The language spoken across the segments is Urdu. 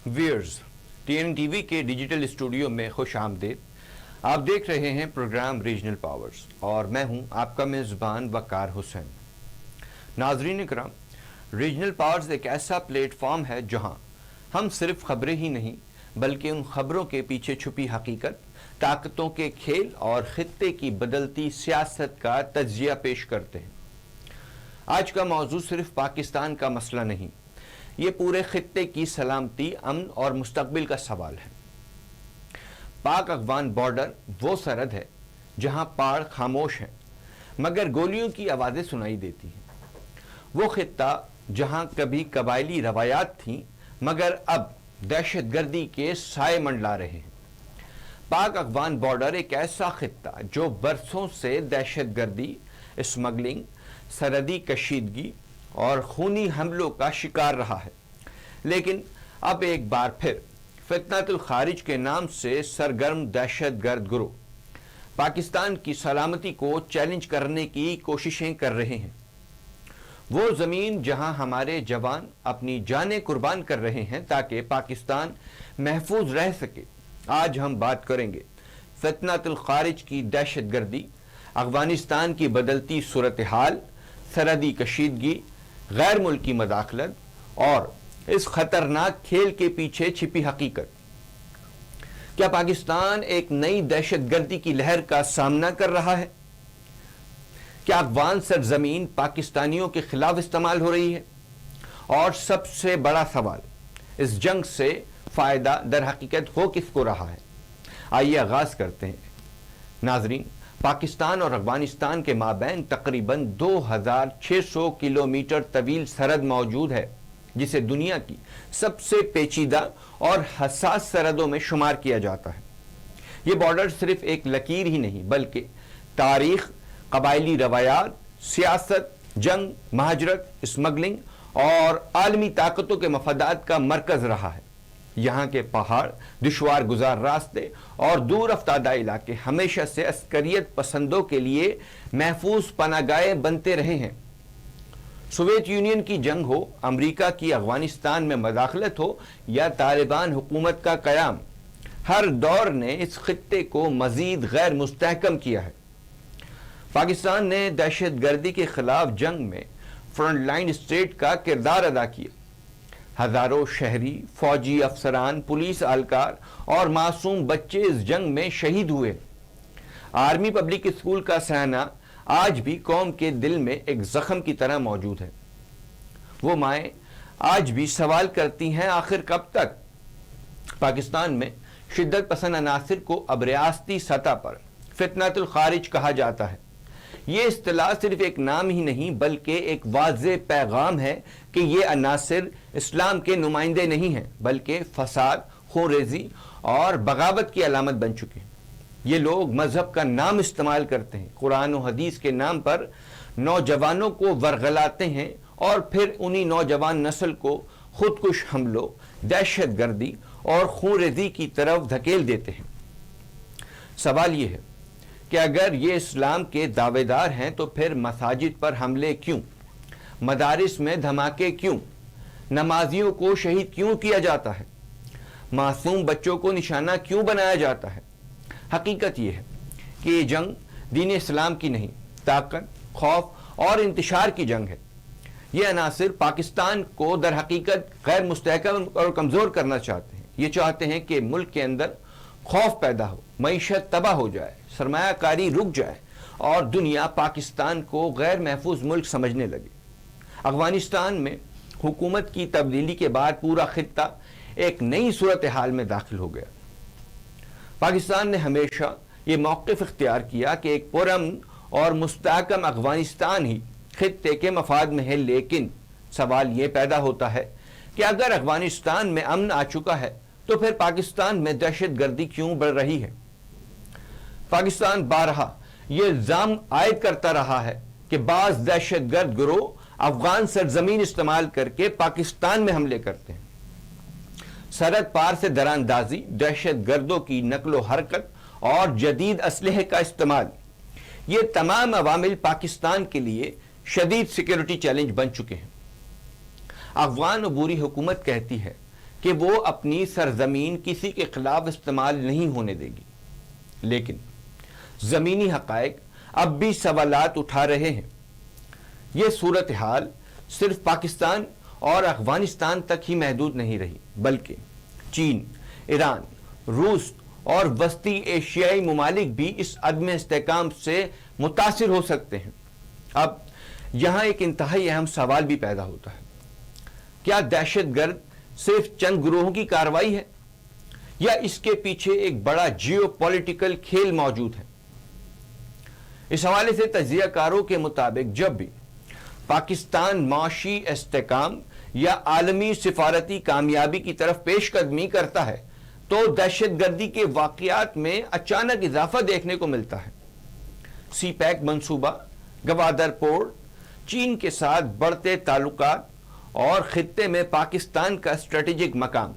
ویئرز TNTV کے ڈیجیٹل اسٹوڈیو میں خوش آمدید. آپ دیکھ رہے ہیں پروگرام ریجنل پاورز اور میں ہوں آپ کا میزبان وقار حسین. ناظرین اکرام، ریجنل پاورز ایک ایسا پلیٹ فارم ہے جہاں ہم صرف خبریں ہی نہیں بلکہ ان خبروں کے پیچھے چھپی حقیقت، طاقتوں کے کھیل اور خطے کی بدلتی سیاست کا تجزیہ پیش کرتے ہیں. آج کا موضوع صرف پاکستان کا مسئلہ نہیں، یہ پورے خطے کی سلامتی، امن اور مستقبل کا سوال ہے. پاک افغان بارڈر وہ سرحد ہے جہاں پہاڑ خاموش ہیں مگر گولیوں کی آوازیں سنائی دیتی ہیں. وہ خطہ جہاں کبھی قبائلی روایات تھیں مگر اب دہشت گردی کے سائے منڈلا رہے ہیں. پاک افغان بارڈر ایک ایسا خطہ جو برسوں سے دہشت گردی، اسمگلنگ، سرحدی کشیدگی اور خونی حملوں کا شکار رہا ہے، لیکن اب ایک بار پھر فتنۃ الخارج کے نام سے سرگرم دہشت گرد گروہ پاکستان کی سلامتی کو چیلنج کرنے کی کوششیں کر رہے ہیں. وہ زمین جہاں ہمارے جوان اپنی جانیں قربان کر رہے ہیں تاکہ پاکستان محفوظ رہ سکے. آج ہم بات کریں گے فتنۃ الخارج کی دہشت گردی، افغانستان کی بدلتی صورتحال، سرحدی کشیدگی، غیر ملکی مداخلت اور اس خطرناک کھیل کے پیچھے چھپی حقیقت. کیا پاکستان ایک نئی دہشت گردی کی لہر کا سامنا کر رہا ہے؟ کیا افغان سرزمین پاکستانیوں کے خلاف استعمال ہو رہی ہے؟ اور سب سے بڑا سوال، اس جنگ سے فائدہ در حقیقت ہو کس کو رہا ہے؟ آئیے آغاز کرتے ہیں. ناظرین، پاکستان اور افغانستان کے مابین تقریباً 2600 کلومیٹر طویل سرحد موجود ہے جسے دنیا کی سب سے پیچیدہ اور حساس سرحدوں میں شمار کیا جاتا ہے. یہ بارڈر صرف ایک لکیر ہی نہیں بلکہ تاریخ، قبائلی روایات، سیاست، جنگ، مہاجرت، اسمگلنگ اور عالمی طاقتوں کے مفادات کا مرکز رہا ہے. یہاں کے پہاڑ، دشوار گزار راستے اور دور افتادہ علاقے ہمیشہ سے عسکریت پسندوں کے لیے محفوظ پناہ گاہیں بنتے رہے ہیں. سوویت یونین کی جنگ ہو، امریکہ کی افغانستان میں مداخلت ہو یا طالبان حکومت کا قیام، ہر دور نے اس خطے کو مزید غیر مستحکم کیا ہے. پاکستان نے دہشت گردی کے خلاف جنگ میں فرنٹ لائن اسٹیٹ کا کردار ادا کیا. ہزاروں شہری، فوجی افسران، پولیس اہلکار اور معصوم بچے اس جنگ میں شہید ہوئے. آرمی پبلک اسکول کا صحنہ آج بھی قوم کے دل میں ایک زخم کی طرح موجود ہے. وہ مائیں آج بھی سوال کرتی ہیں آخر کب تک؟ پاکستان میں شدت پسند عناصر کو اب ریاستی سطح پر فتنۃ الخارج کہا جاتا ہے. یہ اصطلاح صرف ایک نام ہی نہیں بلکہ ایک واضح پیغام ہے کہ یہ عناصر اسلام کے نمائندے نہیں ہیں بلکہ فساد، خون ریزی اور بغاوت کی علامت بن چکے ہیں. یہ لوگ مذہب کا نام استعمال کرتے ہیں، قرآن و حدیث کے نام پر نوجوانوں کو ورغلاتے ہیں اور پھر انہی نوجوان نسل کو خودکش حملوں، دہشت گردی اور خون ریزی کی طرف دھکیل دیتے ہیں. سوال یہ ہے کہ اگر یہ اسلام کے دعوے دار ہیں تو پھر مساجد پر حملے کیوں؟ مدارس میں دھماکے کیوں؟ نمازیوں کو شہید کیوں کیا جاتا ہے؟ معصوم بچوں کو نشانہ کیوں بنایا جاتا ہے؟ حقیقت یہ ہے کہ یہ جنگ دین اسلام کی نہیں، طاقت، خوف اور انتشار کی جنگ ہے. یہ عناصر پاکستان کو در حقیقت غیر مستحکم اور کمزور کرنا چاہتے ہیں. یہ چاہتے ہیں کہ ملک کے اندر خوف پیدا ہو، معیشت تباہ ہو جائے، سرمایہ کاری رک جائے اور دنیا پاکستان کو غیر محفوظ ملک سمجھنے لگے. افغانستان میں حکومت کی تبدیلی کے بعد پورا خطہ ایک نئی صورتحال میں داخل ہو گیا. پاکستان نے ہمیشہ یہ موقف اختیار کیا کہ ایک پرامن اور مستحکم افغانستان ہی خطے کے مفاد میں ہے، لیکن سوال یہ پیدا ہوتا ہے کہ اگر افغانستان میں امن آ چکا ہے تو پھر پاکستان میں دہشت گردی کیوں بڑھ رہی ہے؟ پاکستان بارہا یہ الزام عائد کرتا رہا ہے کہ بعض دہشت گرد گروہ افغان سرزمین استعمال کر کے پاکستان میں حملے کرتے ہیں. سرحد پار سے دراندازی، دہشت گردوں کی نقل و حرکت اور جدید اسلحے کا استعمال، یہ تمام عوامل پاکستان کے لیے شدید سیکیورٹی چیلنج بن چکے ہیں۔ افغان عبوری حکومت کہتی ہے کہ وہ اپنی سرزمین کسی کے خلاف استعمال نہیں ہونے دے گی، لیکن زمینی حقائق اب بھی سوالات اٹھا رہے ہیں۔ یہ صورتحال صرف پاکستان اور افغانستان تک ہی محدود نہیں رہی، بلکہ چین، ایران، روس اور وسطی ایشیائی ممالک بھی اس عدم استحکام سے متاثر ہو سکتے ہیں۔ اب یہاں ایک انتہائی اہم سوال بھی پیدا ہوتا ہے، کیا دہشت گرد صرف چند گروہوں کی کارروائی ہے یا اس کے پیچھے ایک بڑا جیو پولیٹیکل کھیل موجود ہے؟ اس حوالے سے تجزیہ کاروں کے مطابق جب بھی پاکستان معاشی استحکام یا عالمی سفارتی کامیابی کی طرف پیش قدمی کرتا ہے تو دہشت گردی کے واقعات میں اچانک اضافہ دیکھنے کو ملتا ہے۔ سی پیک منصوبہ، گوادر پورٹ، چین کے ساتھ بڑھتے تعلقات اور خطے میں پاکستان کا اسٹریٹجک مقام،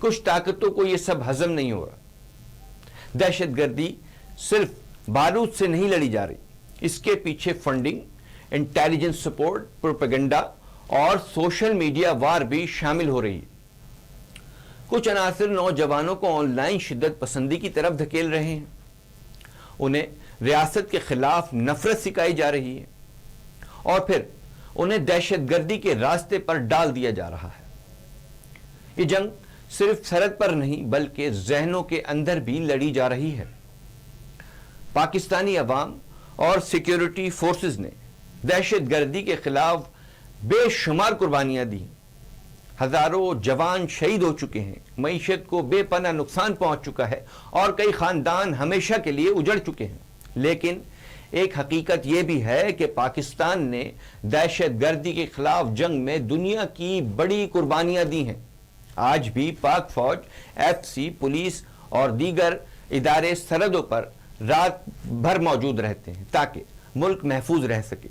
کچھ طاقتوں کو یہ سب ہضم نہیں ہو رہا۔ دہشت گردی صرف بارود سے نہیں لڑی جا رہی، اس کے پیچھے فنڈنگ، انٹیلیجنس سپورٹ، پروپیگنڈا اور سوشل میڈیا وار بھی شامل ہو رہی ہے۔ کچھ عناصر نوجوانوں کو آن لائن شدت پسندی کی طرف دھکیل رہے ہیں، انہیں ریاست کے خلاف نفرت سکھائی جا رہی ہے اور پھر انہیں دہشت گردی کے راستے پر ڈال دیا جا رہا ہے۔ یہ جنگ صرف سرحد پر نہیں بلکہ ذہنوں کے اندر بھی لڑی جا رہی ہے۔ پاکستانی عوام اور سیکیورٹی فورسز نے دہشت گردی کے خلاف بے شمار قربانیاں دی، ہزاروں جوان شہید ہو چکے ہیں، معیشت کو بے پناہ نقصان پہنچ چکا ہے اور کئی خاندان ہمیشہ کے لیے اجڑ چکے ہیں۔ لیکن ایک حقیقت یہ بھی ہے کہ پاکستان نے دہشت گردی کے خلاف جنگ میں دنیا کی بڑی قربانیاں دی ہیں۔ آج بھی پاک فوج، ایف سی، پولیس اور دیگر ادارے سرحدوں پر رات بھر موجود رہتے ہیں تاکہ ملک محفوظ رہ سکے۔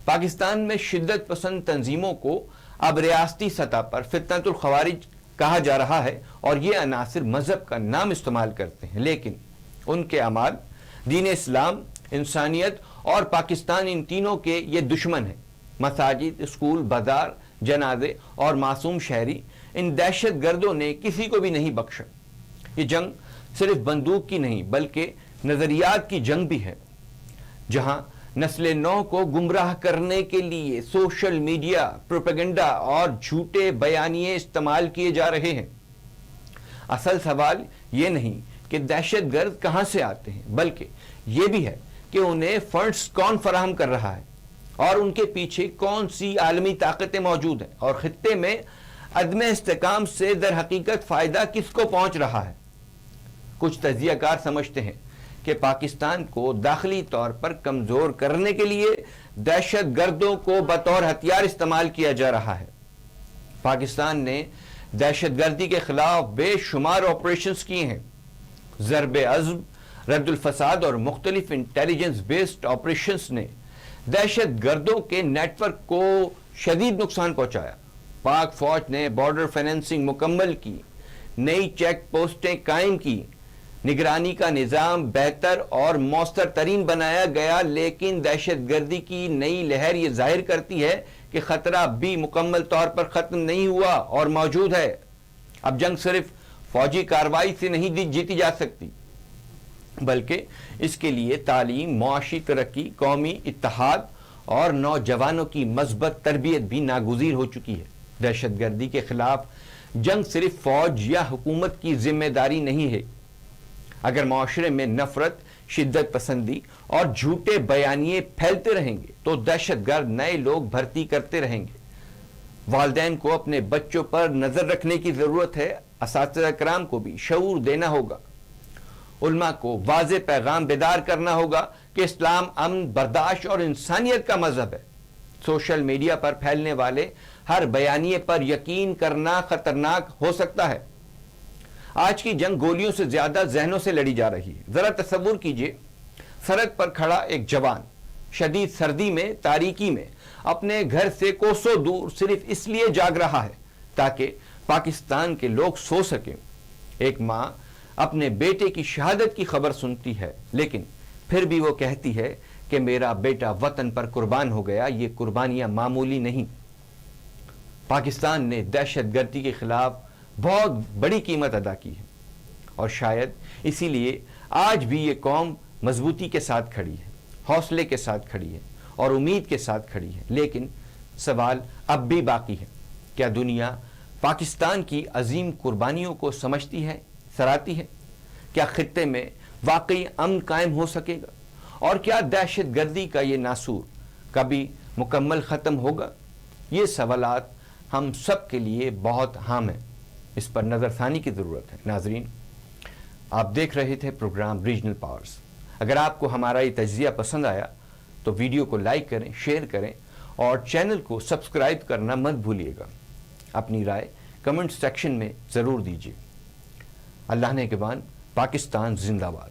پاکستان میں شدت پسند تنظیموں کو اب ریاستی سطح پر فتنۃ الخوارج کہا جا رہا ہے اور یہ عناصر مذہب کا نام استعمال کرتے ہیں، لیکن ان کے اعمال دین اسلام، انسانیت اور پاکستان، ان تینوں کے یہ دشمن ہیں۔ مساجد، اسکول، بازار، جنازے اور معصوم شہری، ان دہشت گردوں نے کسی کو بھی نہیں بخشا۔ یہ جنگ صرف بندوق کی نہیں بلکہ نظریات کی جنگ بھی ہے، جہاں نسل نو کو گمراہ کرنے کے لیے سوشل میڈیا، پروپیگنڈا اور جھوٹے بیانیے استعمال کیے جا رہے ہیں۔ اصل سوال یہ نہیں کہ دہشت گرد کہاں سے آتے ہیں، بلکہ یہ بھی ہے کہ انہیں فنڈز کون فراہم کر رہا ہے اور ان کے پیچھے کون سی عالمی طاقتیں موجود ہیں، اور خطے میں عدم استحکام سے در حقیقت فائدہ کس کو پہنچ رہا ہے۔ کچھ تجزیہ کار سمجھتے ہیں کہ پاکستان کو داخلی طور پر کمزور کرنے کے لیے دہشت گردوں کو بطور ہتھیار استعمال کیا جا رہا ہے۔ پاکستان نے دہشت گردی کے خلاف بے شمار آپریشنز کیے ہیں۔ ضرب عزم، رد الفساد اور مختلف انٹیلیجنس بیسڈ آپریشنز نے دہشت گردوں کے نیٹ ورک کو شدید نقصان پہنچایا۔ پاک فوج نے بارڈر فیننسنگ مکمل کی، نئی چیک پوسٹیں قائم کی، نگرانی کا نظام بہتر اور مؤثر ترین بنایا گیا، لیکن دہشت گردی کی نئی لہر یہ ظاہر کرتی ہے کہ خطرہ بھی مکمل طور پر ختم نہیں ہوا اور موجود ہے۔ اب جنگ صرف فوجی کارروائی سے نہیں جیتی جا سکتی، بلکہ اس کے لیے تعلیم، معاشی ترقی، قومی اتحاد اور نوجوانوں کی مثبت تربیت بھی ناگزیر ہو چکی ہے۔ دہشت گردی کے خلاف جنگ صرف فوج یا حکومت کی ذمہ داری نہیں ہے۔ اگر معاشرے میں نفرت، شدت پسندی اور جھوٹے بیانیے پھیلتے رہیں گے تو دہشت گرد نئے لوگ بھرتی کرتے رہیں گے۔ والدین کو اپنے بچوں پر نظر رکھنے کی ضرورت ہے، اساتذہ کرام کو بھی شعور دینا ہوگا، علماء کو واضح پیغام بیدار کرنا ہوگا کہ اسلام امن، برداشت اور انسانیت کا مذہب ہے۔ سوشل میڈیا پر پھیلنے والے ہر بیانیے پر یقین کرنا خطرناک ہو سکتا ہے۔ آج کی جنگ گولیوں سے زیادہ ذہنوں سے لڑی جا رہی ہے۔ ذرا تصور کیجئے، سڑک پر کھڑا ایک جوان شدید سردی میں، تاریکی میں اپنے گھر سے کوسوں دور صرف اس لیے جاگ رہا ہے تاکہ پاکستان کے لوگ سو سکیں۔ ایک ماں اپنے بیٹے کی شہادت کی خبر سنتی ہے لیکن پھر بھی وہ کہتی ہے کہ میرا بیٹا وطن پر قربان ہو گیا. یہ قربانیاں معمولی نہیں. پاکستان نے دہشت گردی کے خلاف بہت بڑی قیمت ادا کی ہے اور شاید اسی لیے آج بھی یہ قوم مضبوطی کے ساتھ کھڑی ہے, حوصلے کے ساتھ کھڑی ہے اور امید کے ساتھ کھڑی ہے. لیکن سوال اب بھی باقی ہے, کیا دنیا پاکستان کی عظیم قربانیوں کو سمجھتی ہے, سراہتی ہے؟ کیا خطے میں واقعی امن قائم ہو سکے گا؟ اور کیا دہشت گردی کا یہ ناسور کبھی مکمل ختم ہوگا؟ یہ سوالات ہم سب کے لیے بہت اہم ہیں, اس پر نظر ثانی کی ضرورت ہے. ناظرین, آپ دیکھ رہے تھے پروگرام ریجنل پاورز. اگر آپ کو ہمارا یہ تجزیہ پسند آیا تو ویڈیو کو لائک کریں, شیئر کریں اور چینل کو سبسکرائب کرنا مت بھولیے گا. اپنی رائے کمنٹ سیکشن میں ضرور دیجیے. اللہ نگہبان. پاکستان زندہ باد.